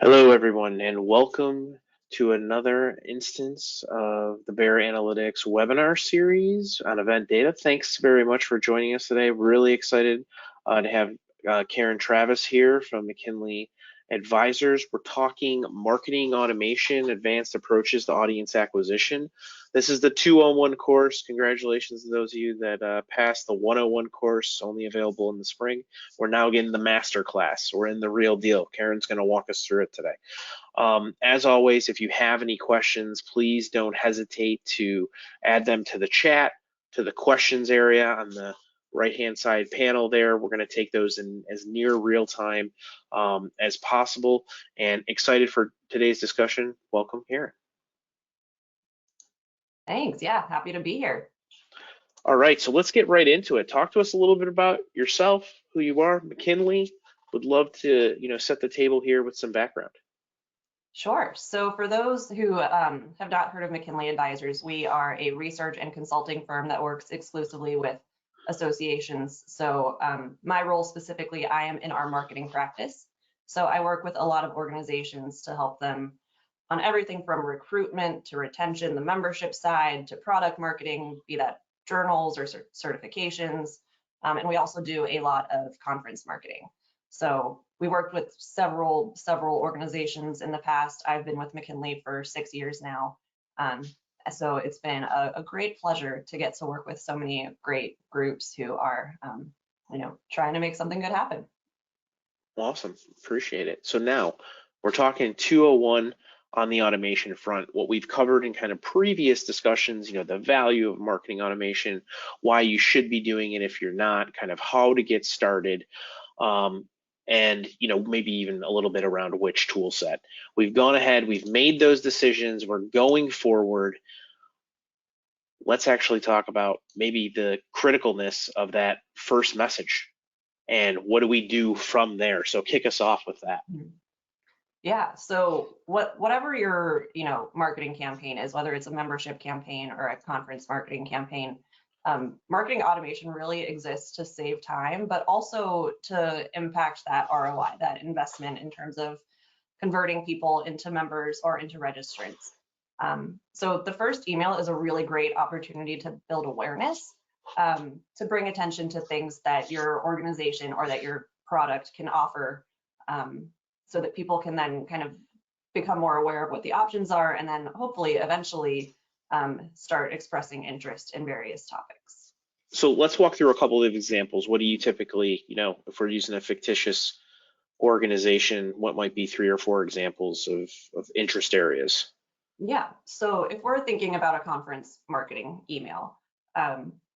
Hello, everyone, and welcome to another instance of the Bear Analytics webinar series on event data. Thanks very much for joining us today. Really excited to have Karen Travis here from McKinley Advisors. We're talking marketing automation, advanced approaches to audience acquisition. This is the 201 course. Congratulations to those of you that passed the 101 course, only available in the spring. We're now getting the master class. We're in the real deal. Karen's going to walk us through it today. As always, if you have any questions, please don't hesitate to add them to the chat, to the questions area on the right-hand side panel there. We're going to take those in as near real time as possible, and excited for today's discussion. Welcome, Karen. Thanks. Yeah, happy to be here. All right, so let's get right into it. Talk to us a little bit about yourself, who you are, McKinley. Would love to, set the table here with some background. Sure. So for those who have not heard of McKinley Advisors, we are a research and consulting firm that works exclusively with associations. So my role specifically, I am in our marketing practice. So I work with a lot of organizations to help them on everything from recruitment to retention, the membership side, to product marketing, be that journals or certifications. And we also do a lot of conference marketing. So we worked with several organizations in the past. I've been with McKinley for 6 years now. So it's been a great pleasure to get to work with so many great groups who are, trying to make something good happen. Awesome, appreciate it. So now we're talking 201 on the automation front. What we've covered in kind of previous discussions, the value of marketing automation, why you should be doing it if you're not, kind of how to get started. And maybe even a little bit around which tool set. We've gone ahead, we've made those decisions, we're going forward. Let's actually talk about maybe the criticalness of that first message and what do we do from there. So kick us off with that. Yeah, so whatever your marketing campaign is, whether it's a membership campaign or a conference marketing campaign, marketing automation really exists to save time, but also to impact that ROI, that investment in terms of converting people into members or into registrants. So the first email is a really great opportunity to build awareness, to bring attention to things that your organization or that your product can offer, so that people can then kind of become more aware of what the options are, and then hopefully eventually start expressing interest in various topics. So let's walk through a couple of examples. What do you typically, if we're using a fictitious organization, what might be 3 or 4 examples of interest areas? Yeah, so if we're thinking about a conference marketing email,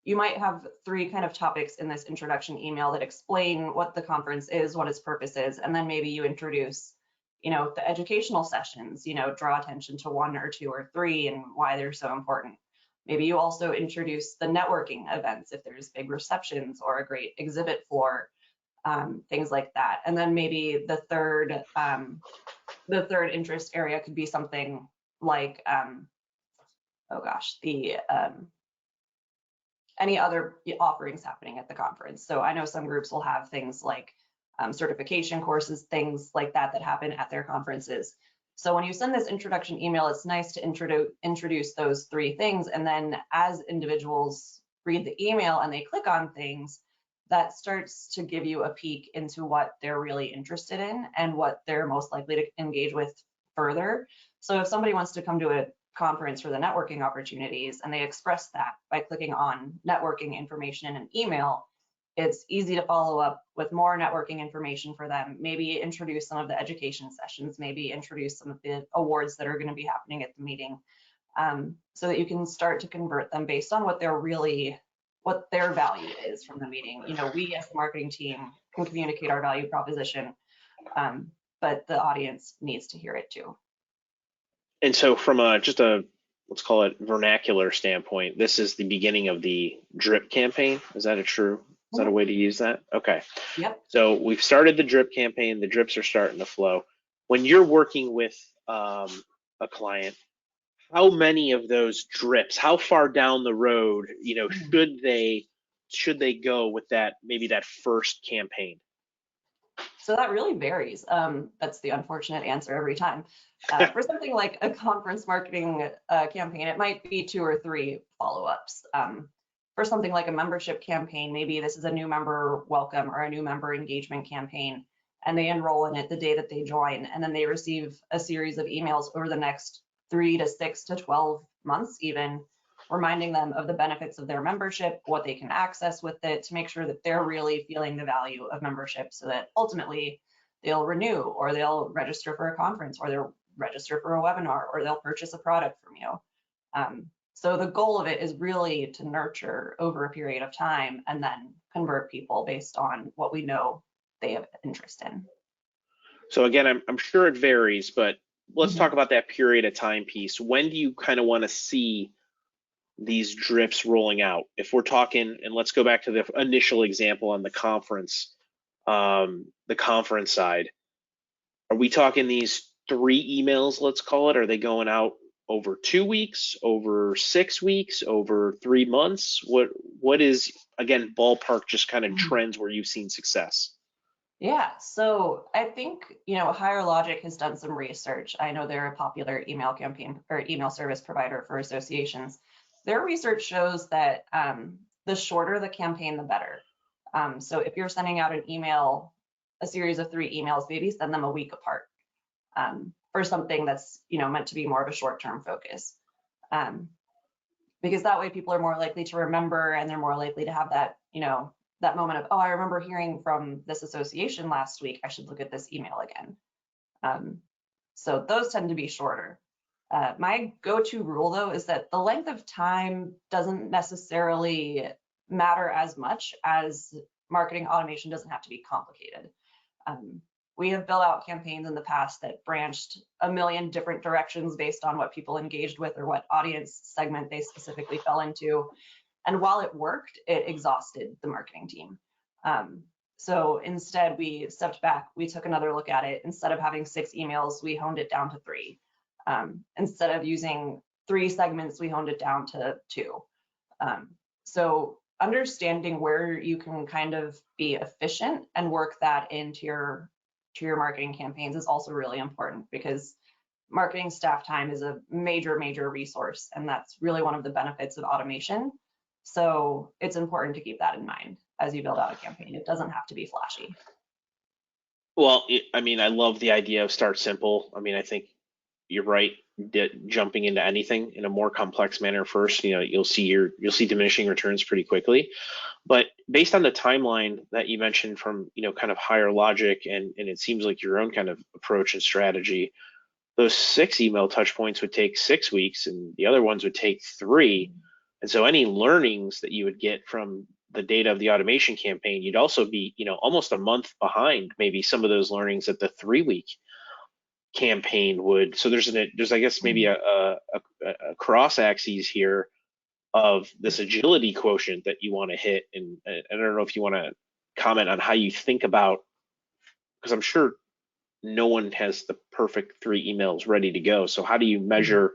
you might have 3 kind of topics in this introduction email that explain what the conference is, what its purpose is, and then maybe you introduce the educational sessions, draw attention to 1 or 2 or 3 and why they're so important. Maybe you also introduce the networking events if there's big receptions or a great exhibit floor, things like that. And then maybe the third interest area could be something like, any other offerings happening at the conference. So I know some groups will have things like certification courses, things like that happen at their conferences. So when you send this introduction email, it's nice to introduce those 3 things. And then as individuals read the email and they click on things, that starts to give you a peek into what they're really interested in and what they're most likely to engage with further. So if somebody wants to come to a conference for the networking opportunities and they express that by clicking on networking information in an email, it's easy to follow up with more networking information for them, maybe introduce some of the education sessions, maybe introduce some of the awards that are going to be happening at the meeting, so that you can start to convert them based on what their value is from the meeting. We as the marketing team can communicate our value proposition, but the audience needs to hear it too. And so from let's call it vernacular standpoint, this is the beginning of the drip campaign. Is that a way to use that? Okay. Yep. So we've started the drip campaign. The drips are starting to flow. When you're working with a client, how many of those drips, how far down the road, should they go with that, maybe that first campaign? So that really varies. That's the unfortunate answer every time. For something like a conference marketing campaign, it might be 2 or 3 follow-ups. For something like a membership campaign, maybe this is a new member welcome or a new member engagement campaign, and they enroll in it the day that they join, and then they receive a series of emails over the next 3 to 6 to 12 months even, reminding them of the benefits of their membership, what they can access with it, to make sure that they're really feeling the value of membership, so that ultimately they'll renew, or they'll register for a conference, or they'll register for a webinar, or they'll purchase a product from you. So the goal of it is really to nurture over a period of time and then convert people based on what we know they have interest in. So again, I'm sure it varies, but let's talk Mhm. about that period of time piece. When do you kind of want to see these drips rolling out? If we're talking, and let's go back to the initial example on the conference side. Are we talking these 3 emails, let's call it? Are they going out over 2 weeks, over 6 weeks, over 3 months? What is, again, ballpark, just kind of trends where you've seen success? Yeah, so I think, Higher Logic has done some research. I know they're a popular email campaign or email service provider for associations. Their research shows that the shorter the campaign, the better. So if you're sending out an email, a series of 3 emails, maybe send them a week apart for something that's, meant to be more of a short-term focus. Because that way people are more likely to remember, and they're more likely to have that, that moment of, oh, I remember hearing from this association last week, I should look at this email again. So those tend to be shorter. My go-to rule, though, is that the length of time doesn't necessarily matter as much as marketing automation doesn't have to be complicated. We have built out campaigns in the past that branched a million different directions based on what people engaged with or what audience segment they specifically fell into. And while it worked, it exhausted the marketing team. So instead, we stepped back, we took another look at it. Instead of having 6 emails, we honed it down to 3. Instead of using 3 segments, we honed it down to 2. So understanding where you can kind of be efficient and work that into your marketing campaigns is also really important, because marketing staff time is a major resource, and that's really one of the benefits of automation. So it's important to keep that in mind as you build out a campaign. It doesn't have to be flashy. Well, I mean, I love the idea of start simple. I mean, I think you're right. Jumping into anything in a more complex manner first, you'll see diminishing returns pretty quickly. But based on the timeline that you mentioned from, kind of Higher Logic, and it seems like your own kind of approach and strategy, those 6 email touch points would take 6 weeks, and the other ones would take 3. And so any learnings that you would get from the data of the automation campaign, you'd also be, almost a month behind maybe some of those learnings that the 3-week campaign would. So there's I guess maybe a cross axes here of this agility quotient that you want to hit. And I don't know if you want to comment on how you think about, because I'm sure no one has the perfect 3 emails ready to go. So how do you measure,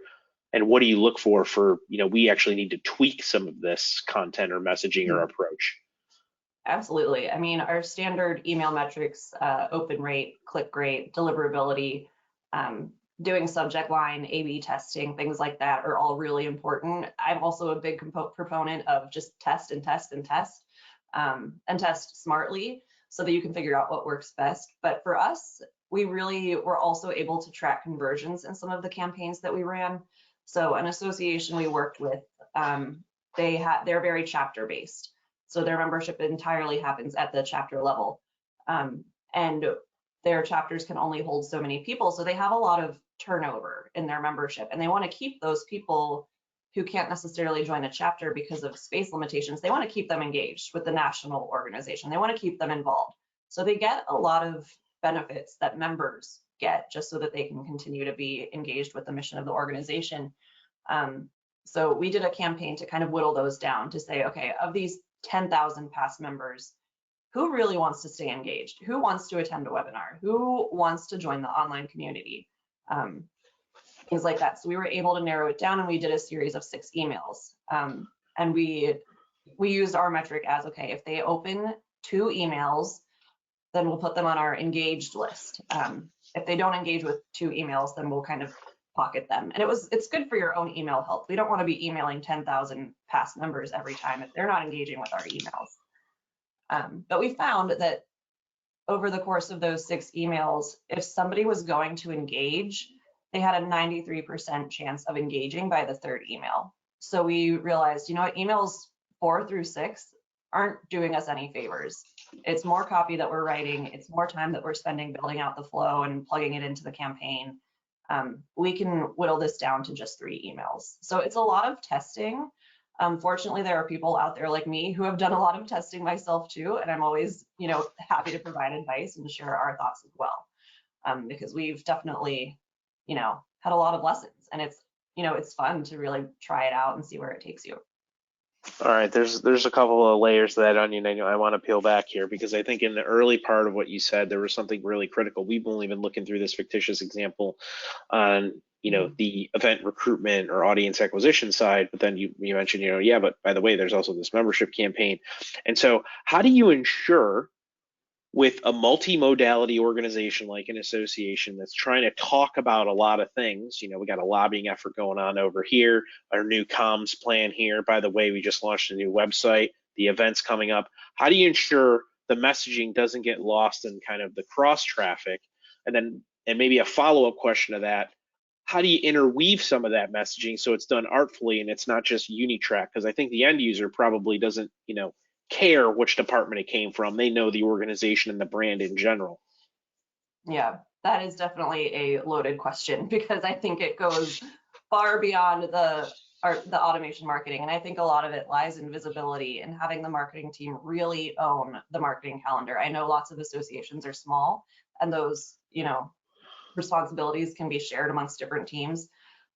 and what do you look for, we actually need to tweak some of this content or messaging or approach? Absolutely. I mean, our standard email metrics, open rate, click rate, deliverability, doing subject line, A/B testing, things like that are all really important. I'm also a big proponent of just test and test and test, and test smartly so that you can figure out what works best. But for us, we really were also able to track conversions in some of the campaigns that we ran. So an association we worked with, they're very chapter based. So their membership entirely happens at the chapter level. And their chapters can only hold so many people. So they have a lot of turnover in their membership, and they want to keep those people who can't necessarily join a chapter because of space limitations. They want to keep them engaged with the national organization. They want to keep them involved. So they get a lot of benefits that members get, just so that they can continue to be engaged with the mission of the organization. So we did a campaign to kind of whittle those down to say, okay, of these 10,000 past members, who really wants to stay engaged? Who wants to attend a webinar? Who wants to join the online community? Things like that. So we were able to narrow it down, and we did a series of 6 emails. And we used our metric as, okay, if they open 2 emails then we'll put them on our engaged list. If they don't engage with 2 emails, then we'll kind of pocket them. And it's good for your own email health. We don't want to be emailing 10,000 past members every time if they're not engaging with our emails. But we found that over the course of those 6 emails, if somebody was going to engage, they had a 93% chance of engaging by the 3rd email. So we realized, you know what, emails 4 through 6 aren't doing us any favors. It's more copy that we're writing. It's more time that we're spending building out the flow and plugging it into the campaign. We can whittle this down to just 3 emails. So it's a lot of testing. Fortunately, there are people out there like me who have done a lot of testing myself too, and I'm always, happy to provide advice and share our thoughts as well, because we've definitely, had a lot of lessons, and it's fun to really try it out and see where it takes you. All right, there's a couple of layers to that onion I want to peel back here, because I think in the early part of what you said, there was something really critical. We've only been looking through this fictitious example on, the event recruitment or audience acquisition side, but then you mentioned, yeah, but by the way, there's also this membership campaign. And so how do you ensure with a multi-modality organization like an association that's trying to talk about a lot of things? We got a lobbying effort going on over here, our new comms plan here. By the way, we just launched a new website, the events coming up. How do you ensure the messaging doesn't get lost in kind of the cross traffic? And maybe a follow-up question to that, how do you interweave some of that messaging so it's done artfully and it's not just unitrack? Because I think the end user probably doesn't, care which department it came from. They know the organization and the brand in general. Yeah, that is definitely a loaded question, because I think it goes far beyond the automation marketing. And I think a lot of it lies in visibility and having the marketing team really own the marketing calendar. I know lots of associations are small, and those, responsibilities can be shared amongst different teams,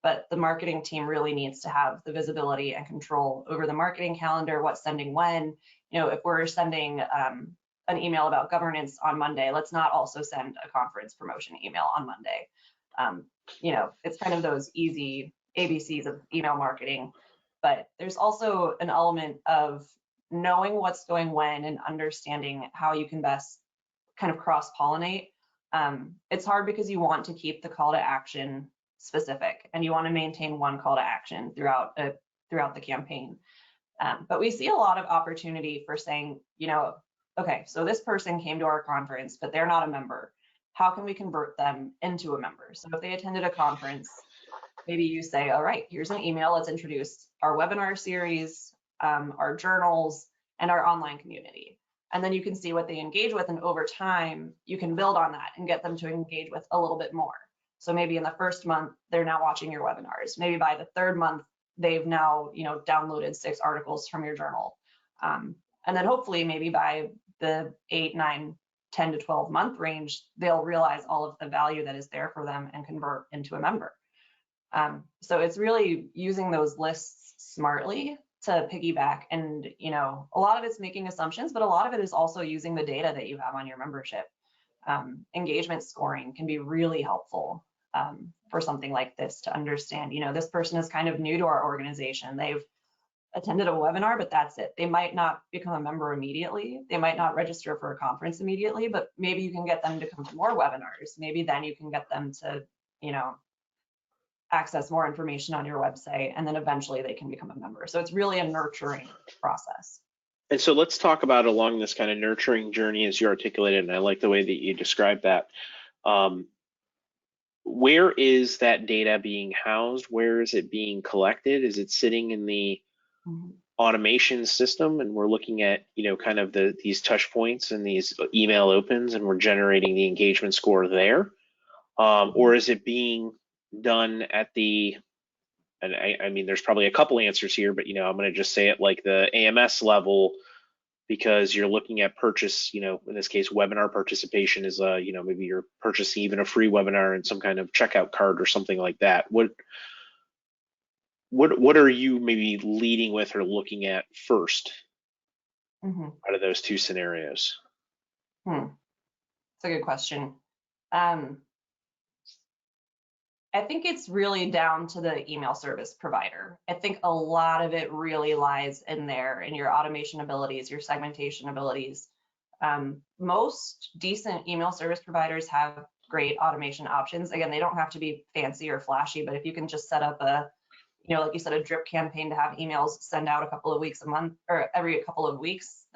but the marketing team really needs to have the visibility and control over the marketing calendar, what's sending when. If we're sending an email about governance on Monday, let's not also send a conference promotion email on Monday. It's kind of those easy ABCs of email marketing, but there's also an element of knowing what's going when and understanding how you can best kind of cross-pollinate. It's hard because you want to keep the call to action specific, and you want to maintain one call to action throughout the campaign. But we see a lot of opportunity for saying, okay, so this person came to our conference, but they're not a member. How can we convert them into a member? So if they attended a conference, maybe you say, all right, here's an email. Let's introduce our webinar series, our journals, and our online community. And then you can see what they engage with. And over time, you can build on that and get them to engage with a little bit more. So maybe in the first month, they're now watching your webinars. Maybe by the 3rd month, they've now, downloaded 6 articles from your journal. And then hopefully maybe by the 8, 9, 10 to 12 month range, they'll realize all of the value that is there for them and convert into a member. So it's really using those lists smartly to piggyback, and a lot of it's making assumptions, but a lot of it is also using the data that you have on your membership. Engagement scoring can be really helpful for something like this, to understand, this person is kind of new to our organization. They've attended a webinar, but that's it. They might not become a member immediately. They might not register for a conference immediately, but maybe you can get them to come to more webinars. Maybe then you can get them to, access more information on your website, and then eventually they can become a member. So it's really a nurturing process. And so let's talk about along this kind of nurturing journey as you articulated, and I like the way that you described that. Where is that data being housed? Where is it being collected? Is it sitting in the automation system, and we're looking at, kind of these touch points and these email opens, and we're generating the engagement score there? Or is it being done at and I mean, there's probably a couple answers here, but I'm going to just say it like the AMS level, because you're looking at purchase, in this case, webinar participation is, maybe you're purchasing even a free webinar and some kind of checkout card or something like that. What are you maybe leading with or looking at first out of those 2 scenarios? It's a good question. I think it's really down to the email service provider. I think a lot of it really lies in there, in your automation abilities, your segmentation abilities. Most decent email service providers have great automation options. Again, they don't have to be fancy or flashy, but if you can just set up a, like you said, a drip campaign to have emails send out a couple of weeks a month or every couple of weeks,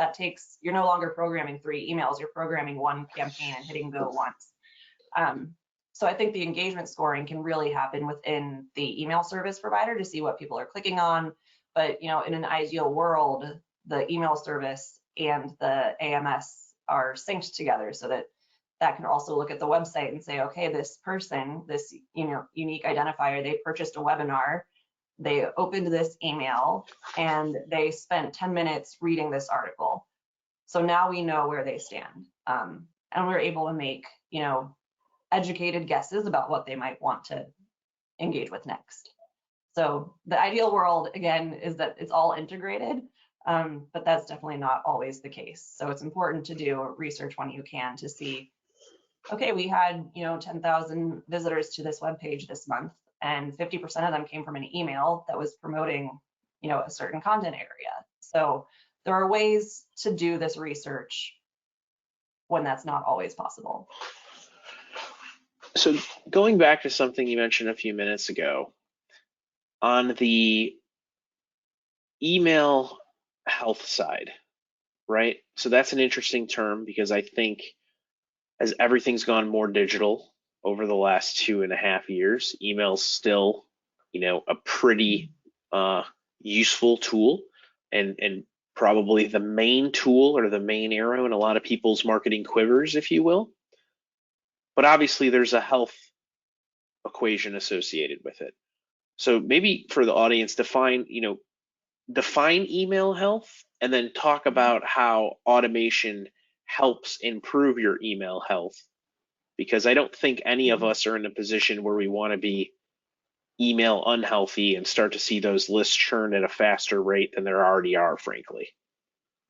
you're no longer programming 3 emails, you're programming 1 campaign and hitting go once. So I think the engagement scoring can really happen within the email service provider to see what people are clicking on. But in an ideal world, the email service and the AMS are synced together so that can also look at the website and say, okay, this person, this unique identifier, they purchased a webinar, they opened this email, and they spent 10 minutes reading this article. So now we know where they stand, and we're able to make educated guesses about what they might want to engage with next. So the ideal world, again, is that it's all integrated, but that's definitely not always the case. So it's important to do research when you can to see, okay, we had 10,000 visitors to this webpage this month, and 50% of them came from an email that was promoting a certain content area. So there are ways to do this research when that's not always possible. So going back to something you mentioned a few minutes ago, on the email health side, right? So that's an interesting term because I think as everything's gone more digital over the last 2.5 years, email's still, a pretty useful tool and probably the main tool or the main arrow in a lot of people's marketing quivers, if you will. But obviously there's a health equation associated with it. So maybe for the audience, define email health and then talk about how automation helps improve your email health. Because I don't think any of us are in a position where we want to be email unhealthy and start to see those lists churn at a faster rate than there already are, frankly.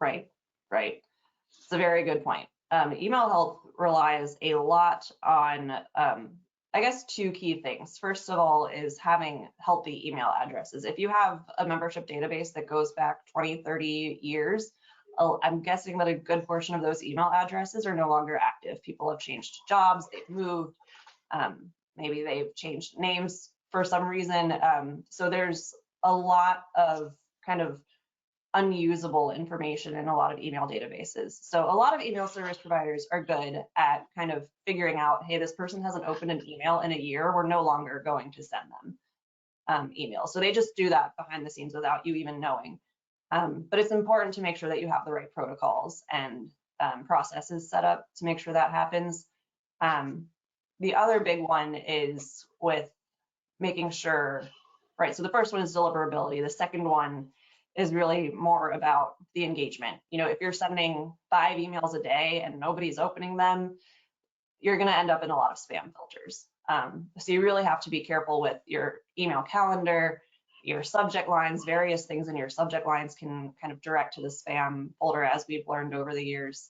Right. It's a very good point. Email health relies a lot on, I guess, 2 key things. First of all is having healthy email addresses. If you have a membership database that goes back 20, 30 years, I'm guessing that a good portion of those email addresses are no longer active. People have changed jobs, they've moved, maybe they've changed names for some reason. So there's a lot of kind of unusable information in a lot of email databases. So a lot of email service providers are good at kind of figuring out, hey, this person hasn't opened an email in a year, we're no longer going to send them emails. So they just do that behind the scenes without you even knowing. But it's important to make sure that you have the right protocols and processes set up to make sure that happens. The other big one is with making sure, right, so the first one is deliverability. The second one is really more about the engagement. If you're sending 5 emails a day and nobody's opening them, you're going to end up in a lot of spam filters. So you really have to be careful with your email calendar, your subject lines. Various things in your subject lines can kind of direct to the spam folder, as we've learned over the years.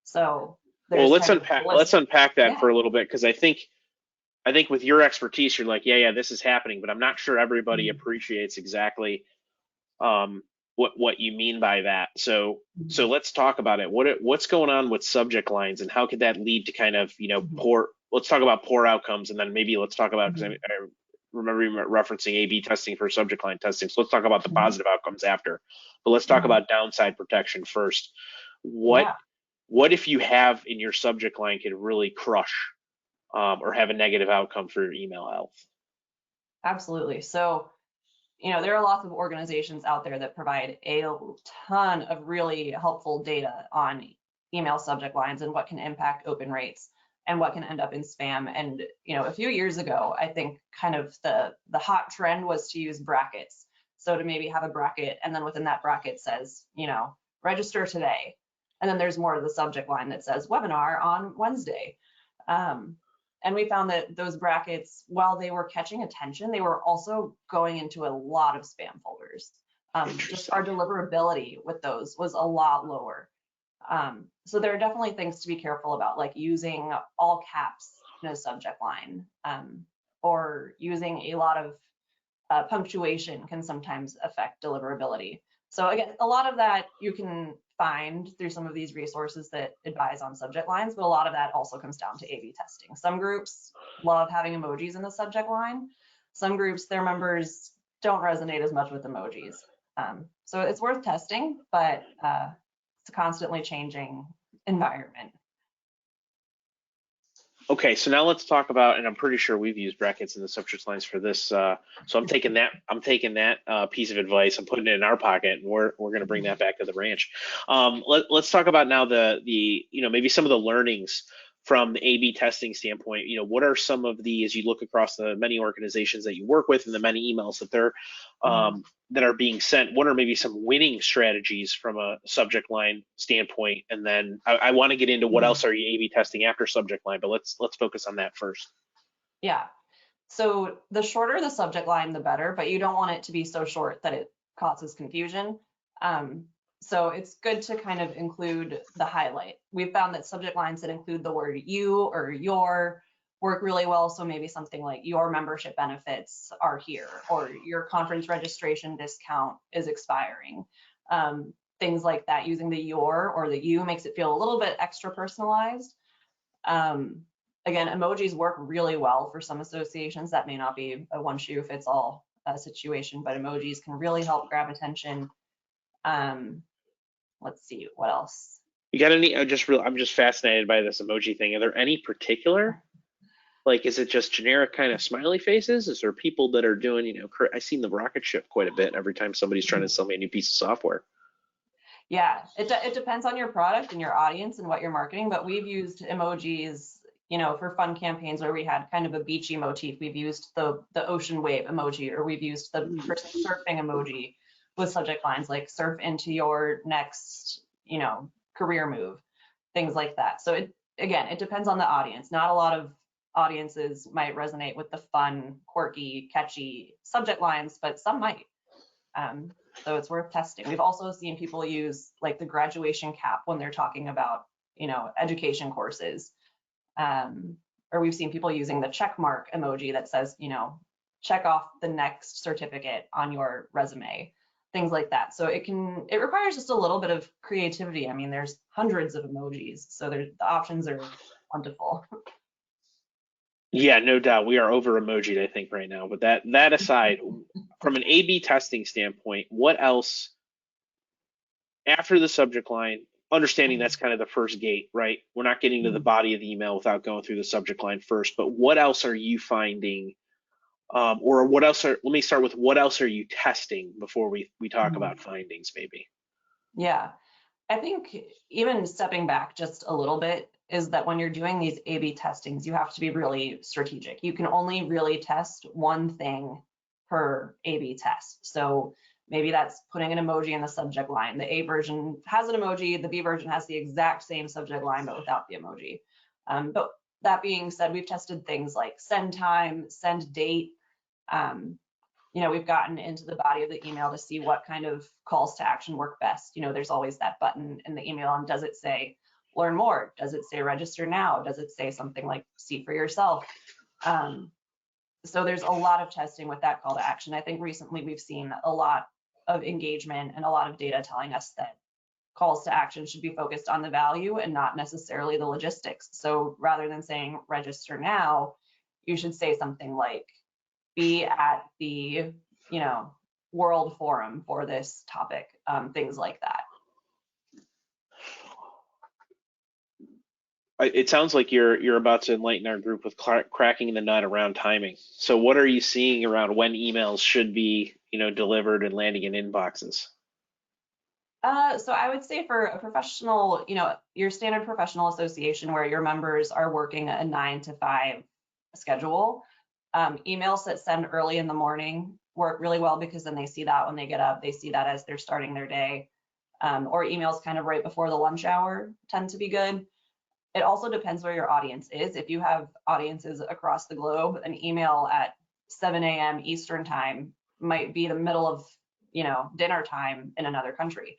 So let's unpack that for a little bit, because I think with your expertise, you're like, yeah, this is happening, but I'm not sure everybody appreciates exactly what you mean by that. So let's talk about it. What's going on with subject lines, and how could that lead to kind of poor? Let's talk about poor outcomes, and then maybe let's talk about, because I remember you referencing A/B testing for subject line testing. So let's talk about the positive outcomes after. But let's talk about downside protection first. What if you have in your subject line could really crush or have a negative outcome for your email health? Absolutely. So there are lots of organizations out there that provide a ton of really helpful data on email subject lines and what can impact open rates and what can end up in spam. And a few years ago, I think kind of the hot trend was to use brackets. So to maybe have a bracket, and then within that bracket says, register today. And then there's more to the subject line that says webinar on Wednesday. And we found that those brackets, while they were catching attention, they were also going into a lot of spam folders. Just our deliverability with those was a lot lower. So there are definitely things to be careful about, like using all caps in a subject line, or using a lot of punctuation can sometimes affect deliverability. So again, a lot of that you can find through some of these resources that advise on subject lines, but a lot of that also comes down to A/B testing. Some groups love having emojis in the subject line. Some groups, their members don't resonate as much with emojis. So it's worth testing, but it's a constantly changing environment. Okay, so now let's talk about, and I'm pretty sure we've used brackets in the subject lines for this. So I'm taking that piece of advice. I'm putting it in our pocket, and we're going to bring that back to the ranch. Let's talk about now the maybe some of the learnings from the A/B testing standpoint. What are some of the, as you look across the many organizations that you work with and the many emails that they're that are being sent, what are maybe some winning strategies from a subject line standpoint? And then I want to get into what else are you A/B testing after subject line, but let's focus on that first. Yeah. So the shorter the subject line, the better, but you don't want it to be so short that it causes confusion. So it's good to kind of include the highlight. We've found that subject lines that include the word you or your work really well. So maybe something like your membership benefits are here, or your conference registration discount is expiring. Things like that, using the your or the you makes it feel a little bit extra personalized. Again, emojis work really well for some associations. That may not be a one shoe fits all situation, but emojis can really help grab attention. Let's see, what else? You got any? I'm just fascinated by this emoji thing. Are there any particular? Like, is it just generic kind of smiley faces? Is there people that are doing, I've seen the rocket ship quite a bit every time somebody's trying to sell me a new piece of software. Yeah, it depends on your product and your audience and what you're marketing, but we've used emojis, for fun campaigns where we had kind of a beachy motif. We've used the ocean wave emoji, or we've used the person surfing emoji with subject lines like surf into your next, career move, things like that. So it depends on the audience. Not a lot of audiences might resonate with the fun, quirky, catchy subject lines, but some might. So it's worth testing. We've also seen people use like the graduation cap when they're talking about, education courses. Or we've seen people using the check mark emoji that says, check off the next certificate on your resume, things like that. So it requires just a little bit of creativity. I mean, there's hundreds of emojis, so the options are plentiful. Yeah, no doubt. We are over emojied, I think, right now. But that aside, from an A/B testing standpoint, what else after the subject line? Understanding that's kind of the first gate, right? We're not getting to the body of the email without going through the subject line first. But what else are you finding? Or what else let me start with what else are you testing before we talk about findings, maybe? Yeah, I think even stepping back just a little bit is that when you're doing these A/B testings, you have to be really strategic. You can only really test one thing per A/B test. So maybe that's putting an emoji in the subject line. The A version has an emoji, the B version has the exact same subject line, but without the emoji. But that being said, we've tested things like send time, send date. We've gotten into the body of the email to see what kind of calls to action work best. There's always that button in the email, and does it say learn more? Does it say register now? Does it say something like see for yourself? So there's a lot of testing with that call to action. I think recently we've seen a lot of engagement and a lot of data telling us that calls to action should be focused on the value and not necessarily the logistics. So rather than saying register now, you should say something like be at the, world forum for this topic, things like that. It sounds like you're about to enlighten our group with cracking the nut around timing. So what are you seeing around when emails should be, delivered and landing in inboxes? So I would say for a professional, your standard professional association where your members are working a 9 to 5 schedule, emails that send early in the morning work really well because then they see that when they get up, they see that as they're starting their day. Or emails kind of right before the lunch hour tend to be good. It also depends where your audience is. If you have audiences across the globe, an email at 7 a.m. Eastern time might be the middle of, dinner time in another country.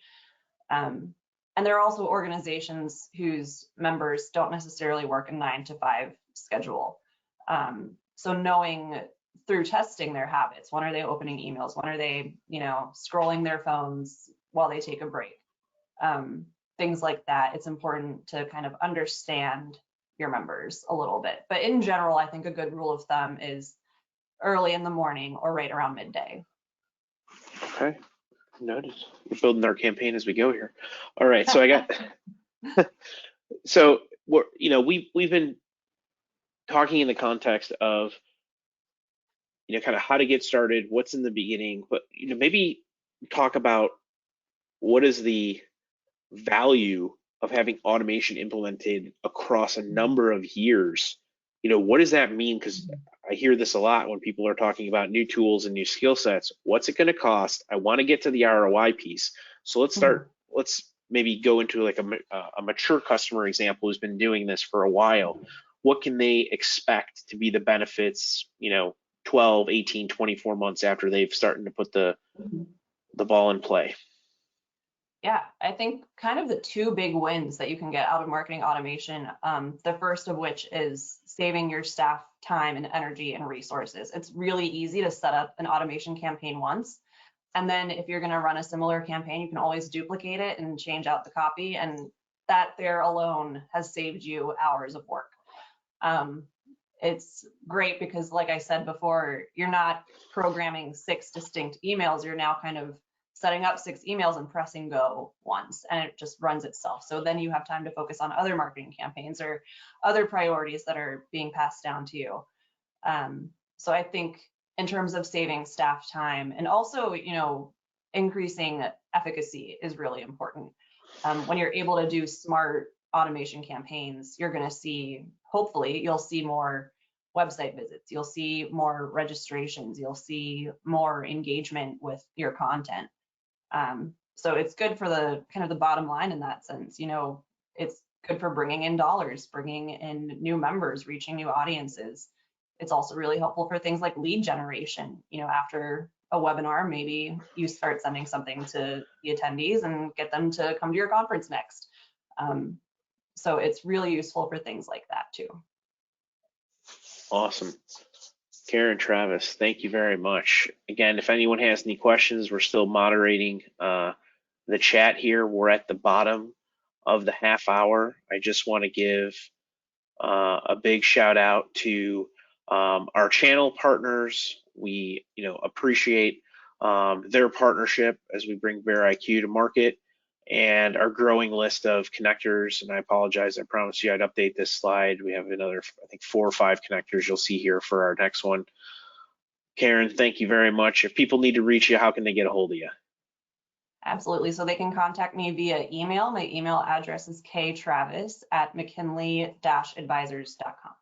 And there are also organizations whose members don't necessarily work a 9 to 5 schedule. So knowing through testing their habits, when are they opening emails? When are they, scrolling their phones, while they take a break. Things like that. It's important to kind of understand your members a little bit. But in general, I think a good rule of thumb is early in the morning or right around midday. Okay, noted. We're building our campaign as we go here. All right, so I got so we've been talking in the context of kind of how to get started, what's in the beginning, but maybe talk about what is the value of having automation implemented across a number of years. What does that mean? Because I hear this a lot when people are talking about new tools and new skill sets. What's it going to cost? I want to get to the ROI piece. So let's start. Let's maybe go into like a mature customer example who's been doing this for a while. What can they expect to be the benefits, 12, 18, 24 months after they've started to put the ball in play? Yeah, I think kind of the two big wins that you can get out of marketing automation, the first of which is saving your staff time and energy and resources. It's really easy to set up an automation campaign once. And then if you're going to run a similar campaign, you can always duplicate it and change out the copy. And that there alone has saved you hours of work. It's great because, like I said before, you're not programming 6 distinct emails. You're now kind of setting up 6 emails and pressing go once, and it just runs itself. So then you have time to focus on other marketing campaigns or other priorities that are being passed down to you. So I think in terms of saving staff time and also, increasing efficacy is really important. When you're able to do smart automation campaigns, you're going to see, hopefully, you'll see more website visits, you'll see more registrations, you'll see more engagement with your content. So it's good for the kind of the bottom line in that sense. It's good for bringing in dollars, bringing in new members, reaching new audiences. It's also really helpful for things like lead generation. After a webinar, maybe you start sending something to the attendees and get them to come to your conference next. So it's really useful for things like that too. Awesome. Karen, Travis, thank you very much. Again, if anyone has any questions, we're still moderating the chat here. We're at the bottom of the half hour. I just want to give a big shout out to our channel partners. We appreciate their partnership as we bring BearIQ to market, and our growing list of connectors. And I apologize, I promised you I'd update this slide. We have another, I think, 4 or 5 connectors you'll see here for our next one. Karen, thank you very much. If people need to reach you, how can they get a hold of you? Absolutely. So they can contact me via email. My email address is ktravis@mckinley-advisors.com.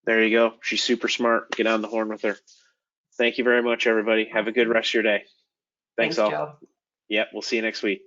There you go. She's super smart. Get on the horn with her. Thank you very much, everybody. Have a good rest of your day. Thanks all. Joe. Yep, we'll see you next week.